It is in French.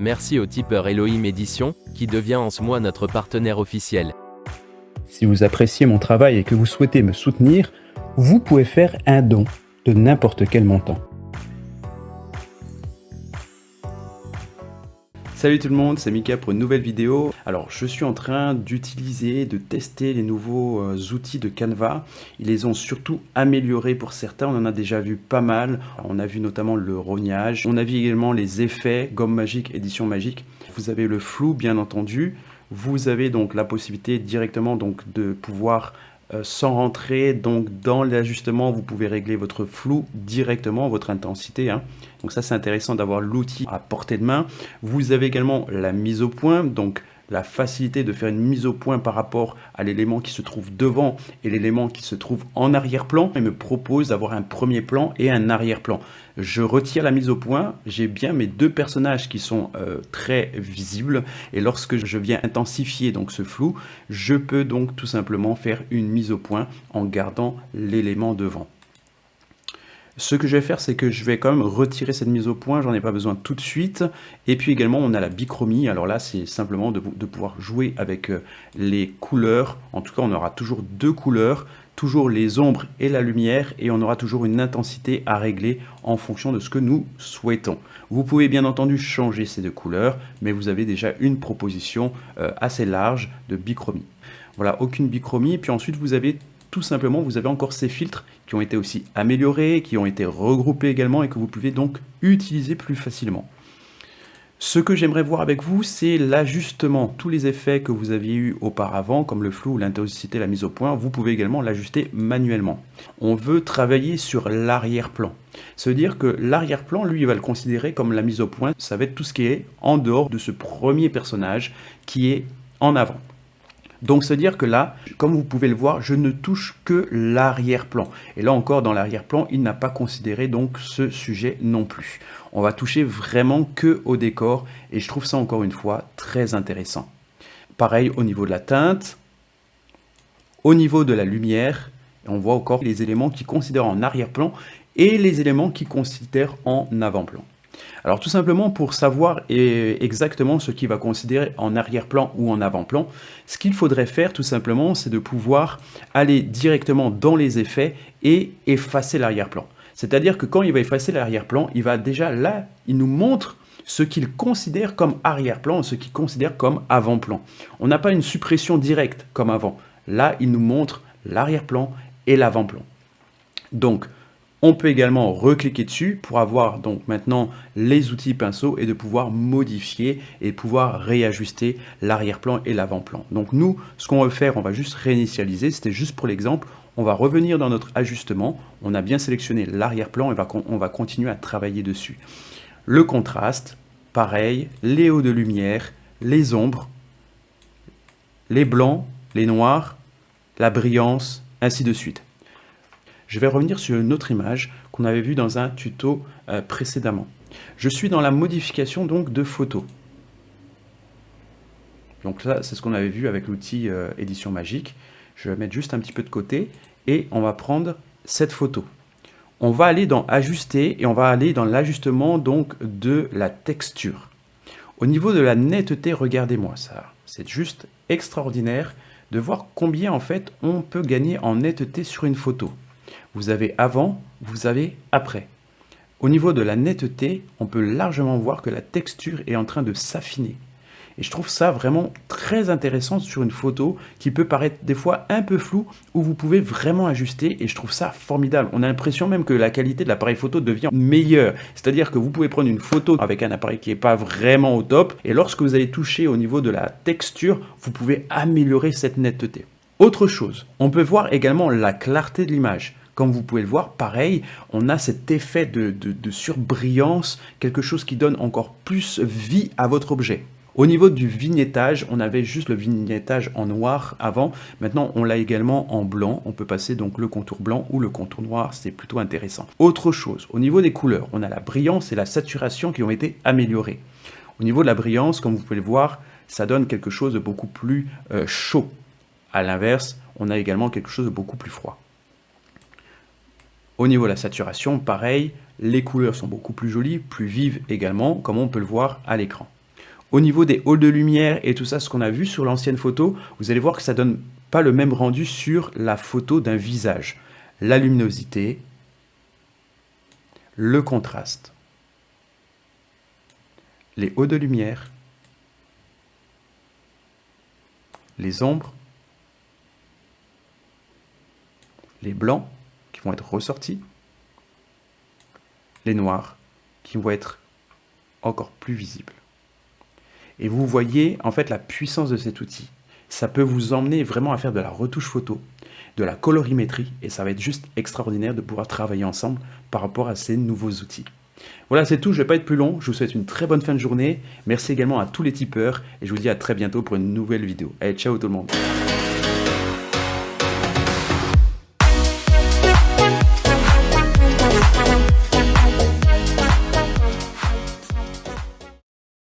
Merci au tipeur Elohim Édition, qui devient en ce mois notre partenaire officiel. Si vous appréciez mon travail et que vous souhaitez me soutenir, vous pouvez faire un don de n'importe quel montant. Salut tout le monde, c'est Mika pour une nouvelle vidéo. Alors je suis en train de tester les nouveaux outils de Canva. Ils les ont surtout améliorés pour certains, on en a déjà vu pas mal. On a vu notamment le rognage, on a vu également les effets, gomme magique, édition magique. Vous avez le flou bien entendu. Vous avez donc la possibilité directement donc de pouvoir sans rentrer donc dans l'ajustement, vous pouvez régler votre flou directement, votre intensité. Donc ça c'est intéressant d'avoir l'outil à portée de main. Vous avez également la mise au point, donc la facilité de faire une mise au point par rapport à l'élément qui se trouve devant et l'élément qui se trouve en arrière-plan. Il me propose d'avoir un premier plan et un arrière-plan. Je retire la mise au point, j'ai bien mes deux personnages qui sont très visibles et lorsque je viens intensifier donc ce flou, je peux donc tout simplement faire une mise au point en gardant l'élément devant. Ce que je vais faire, c'est que je vais quand même retirer cette mise au point, j'en ai pas besoin tout de suite. Et puis également, on a la bichromie. Alors là, c'est simplement de pouvoir jouer avec les couleurs. En tout cas, on aura toujours deux couleurs, toujours les ombres et la lumière, et on aura toujours une intensité à régler en fonction de ce que nous souhaitons. Vous pouvez bien entendu changer ces deux couleurs, mais vous avez déjà une proposition assez large de bichromie. Voilà, aucune bichromie. Et puis ensuite, vous avez tout simplement, vous avez encore ces filtres qui ont été aussi améliorés, qui ont été regroupés également et que vous pouvez donc utiliser plus facilement. Ce que j'aimerais voir avec vous, c'est l'ajustement. Tous les effets que vous aviez eu auparavant, comme le flou, l'intensité, la mise au point, vous pouvez également l'ajuster manuellement. On veut travailler sur l'arrière-plan. C'est-à-dire que l'arrière-plan, lui, il va le considérer comme la mise au point. Ça va être tout ce qui est en dehors de ce premier personnage qui est en avant. Donc, c'est-à-dire que là, comme vous pouvez le voir, je ne touche que l'arrière-plan. Et là encore, dans l'arrière-plan, il n'a pas considéré donc ce sujet non plus. On va toucher vraiment que au décor et je trouve ça encore une fois très intéressant. Pareil au niveau de la teinte, au niveau de la lumière, on voit encore les éléments qui considèrent en arrière-plan et les éléments qui considèrent en avant-plan. Alors tout simplement pour savoir exactement ce qu'il va considérer en arrière-plan ou en avant-plan, ce qu'il faudrait faire tout simplement, c'est de pouvoir aller directement dans les effets et effacer l'arrière-plan. C'est-à-dire que quand il va effacer l'arrière-plan, il va déjà là, il nous montre ce qu'il considère comme arrière-plan, ce qu'il considère comme avant-plan. On n'a pas une suppression directe comme avant. Là, il nous montre l'arrière-plan et l'avant-plan. Donc, on peut également recliquer dessus pour avoir donc maintenant les outils pinceau et de pouvoir modifier et pouvoir réajuster l'arrière-plan et l'avant-plan. Donc nous, ce qu'on va faire, on va juste réinitialiser, c'était juste pour l'exemple. On va revenir dans notre ajustement, on a bien sélectionné l'arrière-plan et on va continuer à travailler dessus. Le contraste, pareil, les hauts de lumière, les ombres, les blancs, les noirs, la brillance, ainsi de suite. Je vais revenir sur une autre image qu'on avait vue dans un tuto précédemment. Je suis dans la modification donc de photos. Donc ça, c'est ce qu'on avait vu avec l'outil édition magique. Je vais mettre juste un petit peu de côté et on va prendre cette photo. On va aller dans ajuster et on va aller dans l'ajustement donc de la texture. Au niveau de la netteté, regardez-moi ça. C'est juste extraordinaire de voir combien en fait on peut gagner en netteté sur une photo. Vous avez avant, vous avez après. Au niveau de la netteté, on peut largement voir que la texture est en train de s'affiner. Et je trouve ça vraiment très intéressant sur une photo qui peut paraître des fois un peu floue, où vous pouvez vraiment ajuster et je trouve ça formidable. On a l'impression même que la qualité de l'appareil photo devient meilleure. C'est-à-dire que vous pouvez prendre une photo avec un appareil qui n'est pas vraiment au top et lorsque vous allez toucher au niveau de la texture, vous pouvez améliorer cette netteté. Autre chose, on peut voir également la clarté de l'image. Comme vous pouvez le voir, pareil, on a cet effet de surbrillance, quelque chose qui donne encore plus vie à votre objet. Au niveau du vignettage, on avait juste le vignettage en noir avant. Maintenant, on l'a également en blanc. On peut passer donc le contour blanc ou le contour noir. C'est plutôt intéressant. Autre chose, au niveau des couleurs, on a la brillance et la saturation qui ont été améliorées. Au niveau de la brillance, comme vous pouvez le voir, ça donne quelque chose de beaucoup plus chaud. À l'inverse, on a également quelque chose de beaucoup plus froid. Au niveau de la saturation, pareil, les couleurs sont beaucoup plus jolies, plus vives également, comme on peut le voir à l'écran. Au niveau des halls de lumière et tout ça, ce qu'on a vu sur l'ancienne photo, vous allez voir que ça donne pas le même rendu sur la photo d'un visage. La luminosité, le contraste, les hauts de lumière, les ombres, les blancs qui vont être ressortis, les noirs qui vont être encore plus visibles. Et vous voyez en fait la puissance de cet outil. Ça peut vous emmener vraiment à faire de la retouche photo, de la colorimétrie, et ça va être juste extraordinaire de pouvoir travailler ensemble par rapport à ces nouveaux outils. Voilà, c'est tout, je ne vais pas être plus long, je vous souhaite une très bonne fin de journée. Merci également à tous les tipeurs, et je vous dis à très bientôt pour une nouvelle vidéo. Allez, ciao tout le monde.